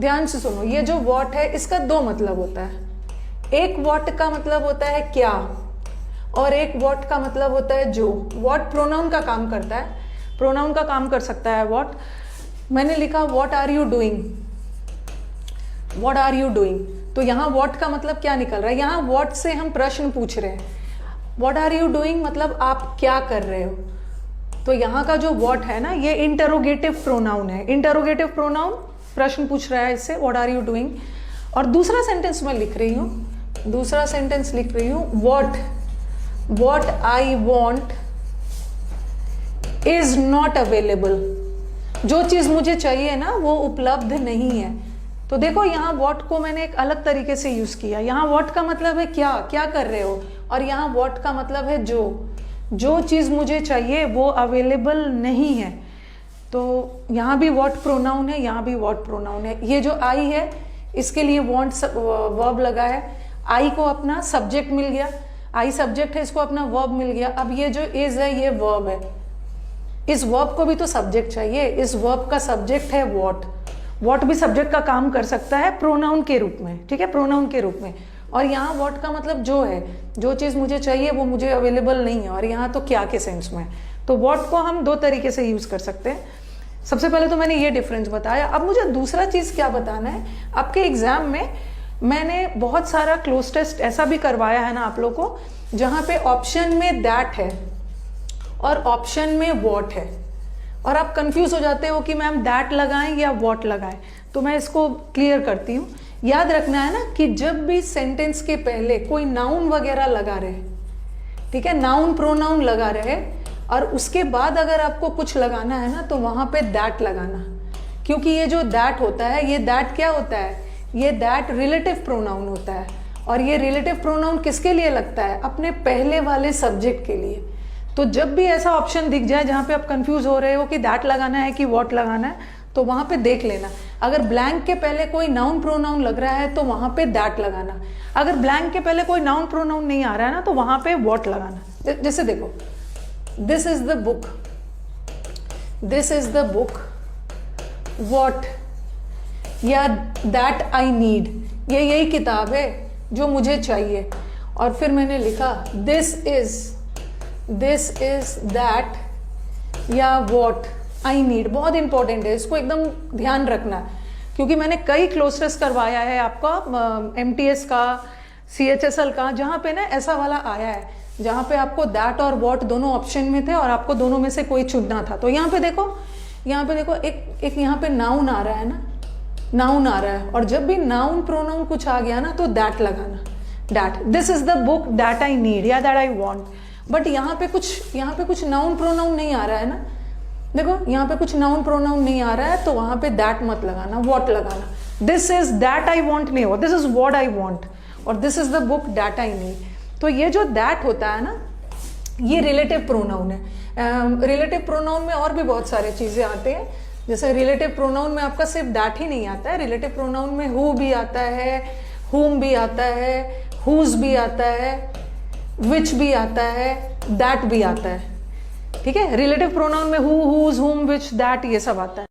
ध्यान से सुनो, ये जो व्हाट है इसका दो मतलब होता है। एक व्हाट का मतलब होता है क्या, और एक व्हाट का मतलब होता है जो। व्हाट प्रोनाउन का काम करता है, प्रोनाउन का काम कर सकता है व्हाट। मैंने लिखा what are you doing, what are you doing, तो यहाँ व्हाट का मतलब क्या निकल रहा है, यहाँ व्हाट से हम प्रश्न पूछ रहे हैं। व्हाट आर यू डूइंग मतलब आप क्या कर रहे हो। तो यहाँ का जो व्हाट है ना, ये इंटरोगेटिव प्रोनाउन है। इंटरोगेटिव प्रोनाउन प्रश्न पूछ रहा है इससे, व्हाट आर यू डूइंग। और दूसरा सेंटेंस मैं लिख रही हूँ, दूसरा सेंटेंस लिख रही हूँ, what I want is not available. जो चीज मुझे चाहिए ना वो उपलब्ध नहीं है। तो देखो यहाँ व्हाट को मैंने एक अलग तरीके से यूज किया। यहाँ व्हाट का मतलब है क्या, क्या कर रहे हो, और यहाँ व्हाट का मतलब है जो चीज मुझे चाहिए वो अवेलेबल नहीं है। तो यहाँ भी व्हाट प्रोनाउन है, यहाँ भी व्हाट प्रोनाउन है। ये जो आई है इसके लिए वांट वर्ब लगा है, आई को अपना सब्जेक्ट मिल गया, आई सब्जेक्ट है, इसको अपना वर्ब मिल गया। अब ये जो इज है ये वर्ब है, इस वर्ब को भी तो सब्जेक्ट चाहिए, इस वर्ब का सब्जेक्ट है व्हाट। व्हाट भी सब्जेक्ट का काम कर सकता है प्रोनाउन के रूप में, ठीक है, प्रोनाउन के रूप में। और यहाँ व्हाट का मतलब जो है, जो चीज मुझे चाहिए वो मुझे अवेलेबल नहीं है, और यहाँ तो क्या के सेंस में। तो व्हाट को हम दो तरीके से यूज कर सकते हैं। सबसे पहले तो मैंने ये डिफरेंस बताया। अब मुझे दूसरा चीज क्या बताना है, आपके एग्जाम में मैंने बहुत सारा क्लोज टेस्ट ऐसा भी करवाया है ना आप लोग को, जहाँ पे ऑप्शन में दैट है और ऑप्शन में व्हाट है, और आप कंफ्यूज हो जाते हो कि मैम दैट लगाएं या व्हाट लगाएं। तो मैं इसको क्लियर करती हूँ। याद रखना है ना कि जब भी सेंटेंस के पहले कोई नाउन वगैरह लगा रहे, ठीक है, नाउन प्रोनाउन लगा रहे, और उसके बाद अगर आपको कुछ लगाना है ना तो वहां पे दैट लगाना। क्योंकि ये जो दैट होता है, ये दैट क्या होता है, ये दैट रिलेटिव प्रोनाउन होता है। और ये रिलेटिव प्रोनाउन किसके लिए लगता है, अपने पहले वाले सब्जेक्ट के लिए। तो जब भी ऐसा ऑप्शन दिख जाए जहां पे आप कंफ्यूज हो रहे हो कि दैट लगाना है कि व्हाट लगाना है, तो वहां पे देख लेना। अगर ब्लैंक के पहले कोई नाउन प्रोनाउन लग रहा है तो वहां पे दैट लगाना। अगर ब्लैंक के पहले कोई नाउन प्रोनाउन नहीं आ रहा है ना तो वहां पे व्हाट लगाना। जैसे देखो, this is the book, this is the book what, या दैट आई नीड, ये यही किताब है जो मुझे चाहिए। और फिर मैंने लिखा दिस इज दैट या व्हाट आई नीड। बहुत इंपॉर्टेंट है, इसको एकदम ध्यान रखना, क्योंकि मैंने कई क्लोज टेस्ट करवाया है आपका MTS का, CHSL का, जहाँ पे ना ऐसा वाला आया है, जहाँ पे आपको दैट और व्हाट दोनों ऑप्शन में थे और आपको दोनों में से कोई चुनना था। तो यहाँ पे देखो, एक यहाँ पे नाउन आ रहा है ना, नाउन आ रहा है, और जब भी नाउन प्रोनाउन कुछ आ गया ना तो दैट लगाना। That, this is the book that I need या दैट आई वांट। बट यहाँ पे कुछ नाउन प्रोनाउन नहीं आ रहा है ना, देखो यहाँ पे कुछ नाउन प्रोनाउन नहीं आ रहा है, तो वहां पे दैट मत लगाना, व्हाट लगाना। This is that I want नहीं हो, this is what I want, और this is the book that I need. तो ये जो दैट होता है ना, ये रिलेटिव प्रोनाउन है। रिलेटिव प्रोनाउन में और भी बहुत सारी चीजें आते हैं। जैसे रिलेटिव प्रोनाउन में आपका सिर्फ दैट ही नहीं आता है, रिलेटिव प्रोनाउन में हु भी आता है, हुम भी आता है, हुज भी आता है, विच भी आता है, दैट भी आता है। ठीक है, रिलेटिव प्रोनाउन में हु, हुज, हुम, विच, दैट, ये सब आता है।